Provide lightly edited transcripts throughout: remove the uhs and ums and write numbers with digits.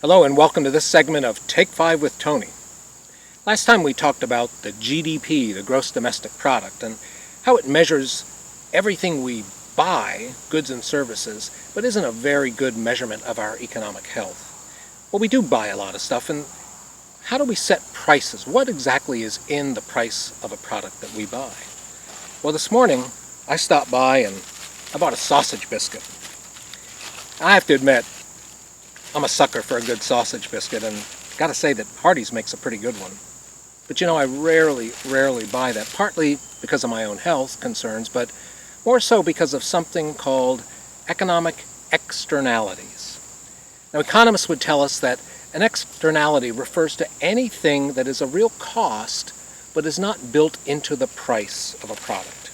Hello and welcome to this segment of Take 5 with Tony. Last time we talked about the GDP, the gross domestic product, and how it measures everything we buy, goods and services, but isn't a very good measurement of our economic health. Well, we do buy a lot of stuff, and how do we set prices? What exactly is in the price of a product that we buy? Well, this morning I stopped by and I bought a sausage biscuit. I have to admit, I'm a sucker for a good sausage biscuit, and gotta say that Hardees makes a pretty good one. But I rarely buy that, partly because of my own health concerns, but more so because of something called economic externalities. Now, economists would tell us that an externality refers to anything that is a real cost, but is not built into the price of a product.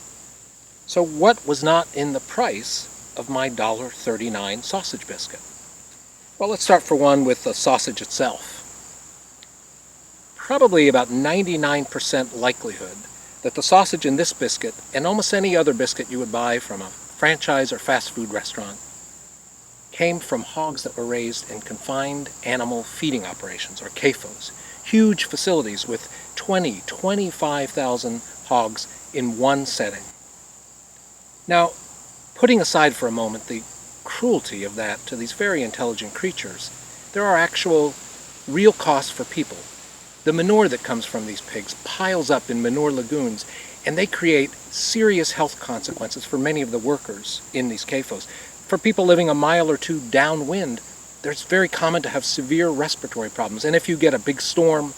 So what was not in the price of my $1.39 sausage biscuit? Well, let's start for one with the sausage itself. Probably about 99% likelihood that the sausage in this biscuit, and almost any other biscuit you would buy from a franchise or fast food restaurant, came from hogs that were raised in confined animal feeding operations, or CAFOs, huge facilities with 25,000 hogs in one setting. Now, putting aside for a moment the cruelty of that to these very intelligent creatures, there are actual real costs for people. The manure that comes from these pigs piles up in manure lagoons, and they create serious health consequences for many of the workers in these CAFOs. For people living a mile or two downwind, it's very common to have severe respiratory problems, and if you get a big storm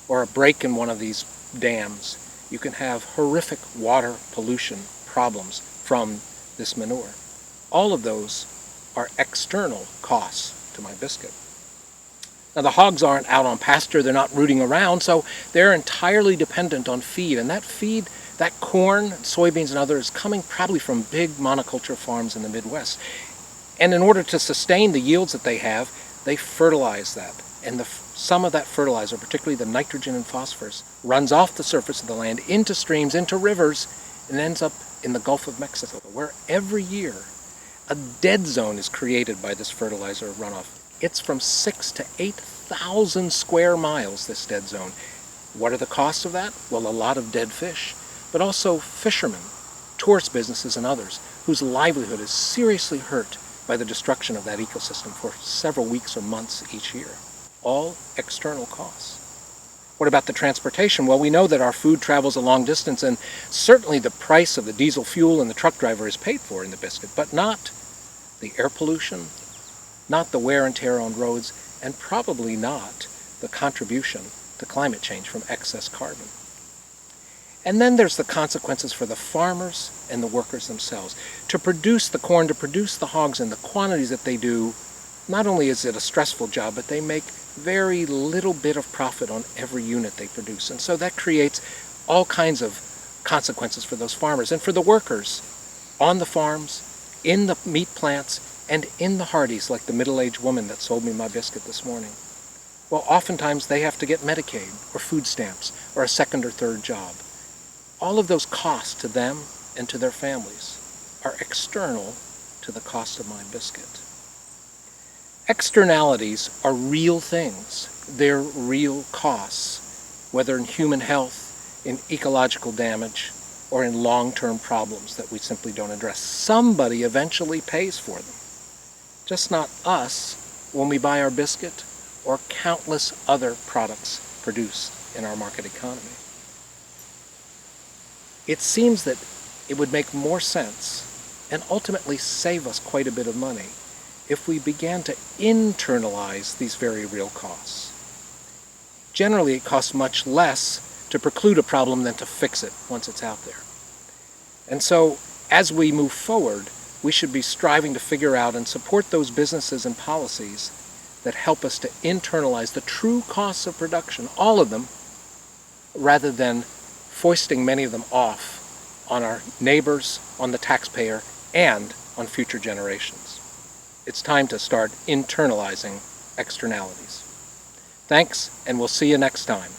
or a break in one of these dams, you can have horrific water pollution problems from this manure. All of those are external costs to my biscuit. Now, the hogs aren't out on pasture, they're not rooting around, so they're entirely dependent on feed. And that feed, that corn, soybeans and others, coming probably from big monoculture farms in the Midwest. And in order to sustain the yields that they have, they fertilize that. And some of that fertilizer, particularly the nitrogen and phosphorus, runs off the surface of the land into streams, into rivers, and ends up in the Gulf of Mexico, where every year a dead zone is created by this fertilizer runoff. It's from 6,000 to 8,000 square miles, this dead zone. What are the costs of that? Well, a lot of dead fish, but also fishermen, tourist businesses, and others whose livelihood is seriously hurt by the destruction of that ecosystem for several weeks or months each year. All external costs. What about the transportation? Well, we know that our food travels a long distance, and certainly the price of the diesel fuel and the truck driver is paid for in the biscuit, but not the air pollution, not the wear and tear on roads, and probably not the contribution to climate change from excess carbon. And then there's the consequences for the farmers and the workers themselves. To produce the corn, to produce the hogs in the quantities that they do, not only is it a stressful job, but they make very little bit of profit on every unit they produce. And so that creates all kinds of consequences for those farmers and for the workers on the farms, in the meat plants, and in the Hardees, like the middle-aged woman that sold me my biscuit this morning. Well, oftentimes they have to get Medicaid or food stamps or a second or third job. All of those costs to them and to their families are external to the cost of my biscuit. Externalities are real things. They're real costs, whether in human health, in ecological damage, or in long-term problems that we simply don't address. Somebody eventually pays for them. Just not us when we buy our biscuit or countless other products produced in our market economy. It seems that it would make more sense and ultimately save us quite a bit of money if we began to internalize these very real costs. Generally, it costs much less to preclude a problem than to fix it once it's out there. And so, as we move forward, we should be striving to figure out and support those businesses and policies that help us to internalize the true costs of production, all of them, rather than foisting many of them off on our neighbors, on the taxpayer, and on future generations. It's time to start internalizing externalities. Thanks, and we'll see you next time.